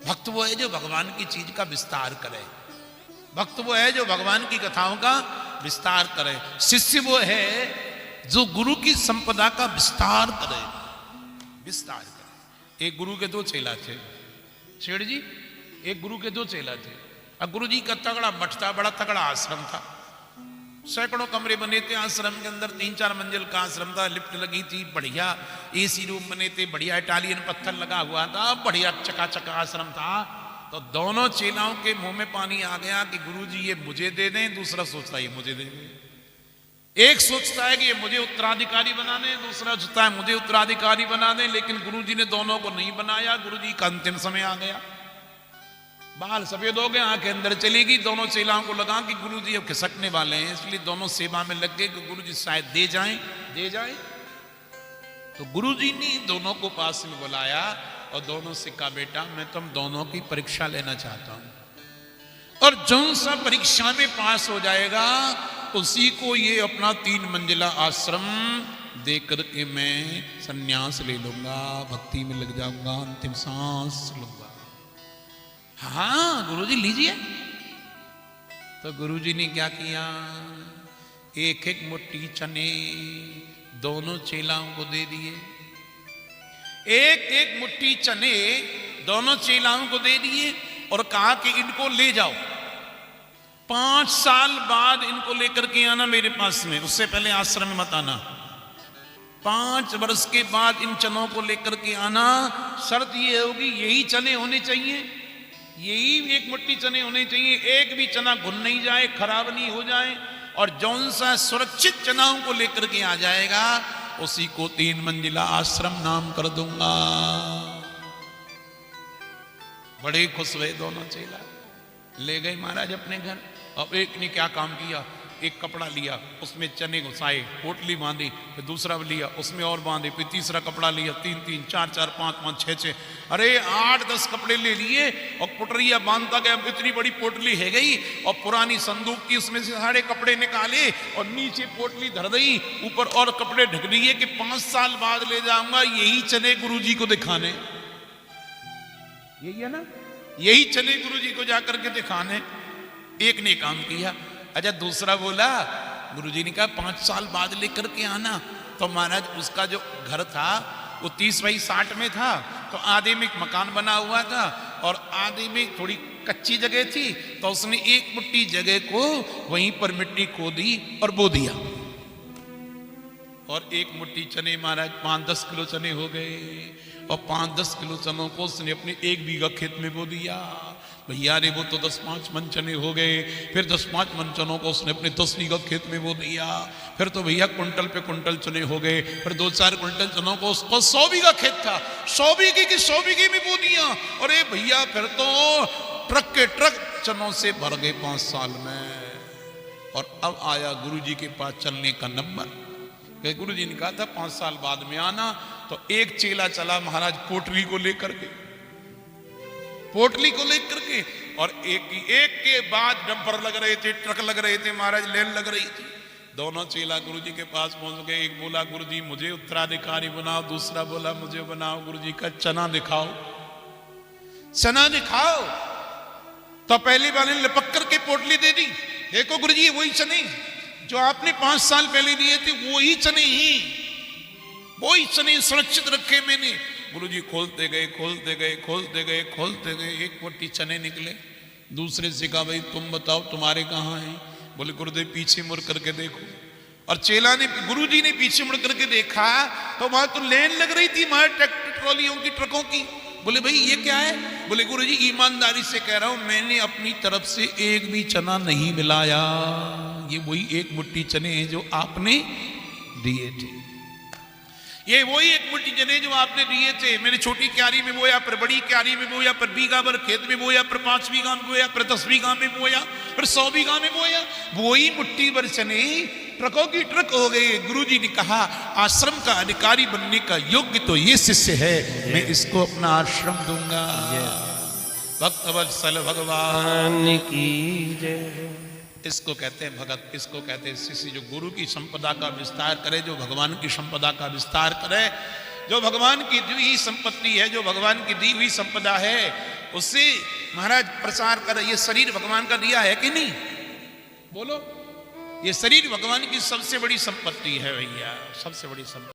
भक्त वो है जो भगवान की चीज का विस्तार करे, भक्त वो है जो भगवान की कथाओं का विस्तार करे, शिष्य वो है जो गुरु की संपदा का विस्तार करे, विस्तार करे। एक गुरु के दो चेला थे, शेठ जी, एक गुरु के दो चेला थे। अब गुरु जी का तगड़ा मठ था, बड़ा तगड़ा आश्रम था, सैकड़ों कमरे बने थे आश्रम के अंदर, 3-4 मंजिल का आश्रम था, लिफ्ट लगी थी, बढ़िया एसी रूम बने थे, बढ़िया इटालियन पत्थर लगा हुआ था, बढ़िया चकाचक आश्रम था। तो दोनों चेलाओं के मुंह में पानी आ गया कि गुरुजी ये मुझे दे दें, दूसरा सोचता है ये मुझे दे दें। एक सोचता है कि ये मुझे उत्तराधिकारी बना दें, दूसरा सोचता है मुझे उत्तराधिकारी बना दें, लेकिन गुरुजी ने दोनों को नहीं बनाया। गुरुजी का अंतिम समय आ गया, बाल सफेद हो गए, आंखें अंदर चली गई। दोनों चेलाओं को लगा कि गुरुजी अब खिसकने वाले हैं, इसलिए दोनों सेवा में लग गए कि गुरुजी शायद दे जाएं। तो गुरुजी ने दोनों को पास में बुलाया और दोनों से कहा, बेटा मैं तुम दोनों की परीक्षा लेना चाहता हूं, और जो सा परीक्षा में पास हो जाएगा उसी को ये अपना 3 मंजिला आश्रम दे करके मैं सन्यास ले लूंगा, भक्ति में लग जाऊंगा, अंतिम सांस लूंगा। हाँ गुरुजी लीजिए। तो गुरुजी ने क्या किया, एक एक मुट्ठी चने दोनों चेलाओं को दे दिए, एक एक मुट्ठी चने दोनों चेलाओं को दे दिए और कहा कि इनको ले जाओ, 5 साल बाद इनको लेकर के आना मेरे पास में, उससे पहले आश्रम में मत आना। 5 वर्ष के बाद इन चनों को लेकर के आना, शर्त ये होगी यही चने होने चाहिए, यही एक मुट्ठी चने होने चाहिए, एक भी चना घुल नहीं जाए, खराब नहीं हो जाए, और जौन सा सुरक्षित चनाओं को लेकर के आ जाएगा उसी को 3 मंजिला आश्रम नाम कर दूंगा। बड़े खुश हुए दोनों चेला, ले गए महाराज अपने घर। अब एक ने क्या काम किया, एक कपड़ा लिया, उसमें चने घुसाए, पोटली बांधी, फिर दूसरा लिया, उसमें और बांधे, फिर तीसरा कपड़ा लिया, 3-3, 4-4, 5-5, 6-6, अरे 8-10 कपड़े ले लिए और पोटरिया बांधता गया। इतनी बड़ी पोटली है गई और पुरानी संदूक की, उसमें से सारे कपड़े निकाले और नीचे पोटली धर दी, ऊपर और कपड़े ढक दिए कि 5 साल बाद ले जाऊंगा यही चने गुरुजी को दिखाने। यही है ना, यही चने गुरुजी को जाकर के दिखाने। एक ने काम किया। अच्छा दूसरा बोला, गुरुजी ने कहा 5 साल बाद लेकर के आना। तो महाराज उसका जो घर था वो 30x60 में था, तो आधे में एक मकान बना हुआ था और आधे में थोड़ी कच्ची जगह थी, तो उसने एक मुट्ठी जगह को वहीं पर मिट्टी खोदी और बो दिया, और एक मुट्ठी चने महाराज 5-10 किलो चने हो गए, और 5-10 किलो चनों को उसने अपने 1 बीघा खेत में बो दिया। भैया रे वो तो 10-5 मन चने हो गए, फिर 10-5 मन चनों को उसने अपने 10 बीघा खेत में बो दिया, फिर तो भैया कुंटल पे कुंटल चने हो गए, फिर 2-4 कुंटल चनों को उसको 100 बीघा खेत था, 100 बीघे की 100 बीघे में बो दिया। अरे भैया फिर तो ट्रक के ट्रक चनों से भर गए 5 साल में। और अब आया गुरुजी के पास चलने का नंबर, गुरुजी ने कहा था 5 साल बाद में आना। तो एक चेला चला महाराज पोटली को लेकर के, पोटली को लेकर के, और एक के बाद डंपर लग रहे थे, ट्रक लग रहे थे महाराज, लेन लग रही थी। दोनों चेला गुरुजी के पास पहुंच गए। एक बोला गुरुजी मुझे उत्तराधिकारी बनाओ, दूसरा बोला मुझे बनाओ गुरुजी का चना दिखाओ, चना दिखाओ। तो पहली वाले ने लपक करके पोटली दे दी, देखो गुरुजी वही चने जो आपने 5 साल पहले दिए थे, वही चने ही, वही चने सुरक्षित रखे मैंने। गुरुजी खोलते गए खोलते गए खोलते गए खोलते गए, एक मुट्ठी चने निकले। दूसरे से कहा भाई तुम बताओ तुम्हारे कहाँ हैं? बोले गुरुदेव पीछे मुड़ करके देखो। और चेला ने, गुरुजी ने पीछे मुड़ करके देखा तो वहां तो लेन लग रही थी वहां ट्रैक्टर ट्रॉलियों की, ट्रकों की। बोले भाई ये क्या है? बोले गुरुजी ईमानदारी से कह रहा हूं मैंने अपनी तरफ से एक भी चना नहीं मिलाया, ये वही एक मुट्ठी चने हैं जो आपने दिए थे, ये वही एक मुट्ठी चने जो आपने दिए थे। मैंने छोटी क्यारी में बोया, फिर बड़ी क्यारी में बोया, फिर बीघा भर खेत में बोया, फिर 5 बीघा में बोया, फिर 10 बीघा में बोया, फिर 100 बीघा में बोया, वही मुट्ठी भर चने ट्रकों की ट्रक हो गए। गुरुजी ने कहा आश्रम का अधिकारी बनने का योग्य तो ये शिष्य है, मैं इसको अपना आश्रम दूंगा। भक्त वत्सल भगवान की जय। इसको कहते हैं भगत, इसको कहते हैं शिष्य, जो गुरु की संपदा का विस्तार करे, जो भगवान की संपदा का विस्तार करे, जो भगवान की दी हुई संपत्ति है, जो भगवान की दी हुई संपदा है, उससे महाराज प्रचार कर। ये शरीर भगवान का दिया है कि नहीं? बोलो, ये शरीर भगवान की सबसे बड़ी संपत्ति है भैया, सबसे बड़ी संपत्ति।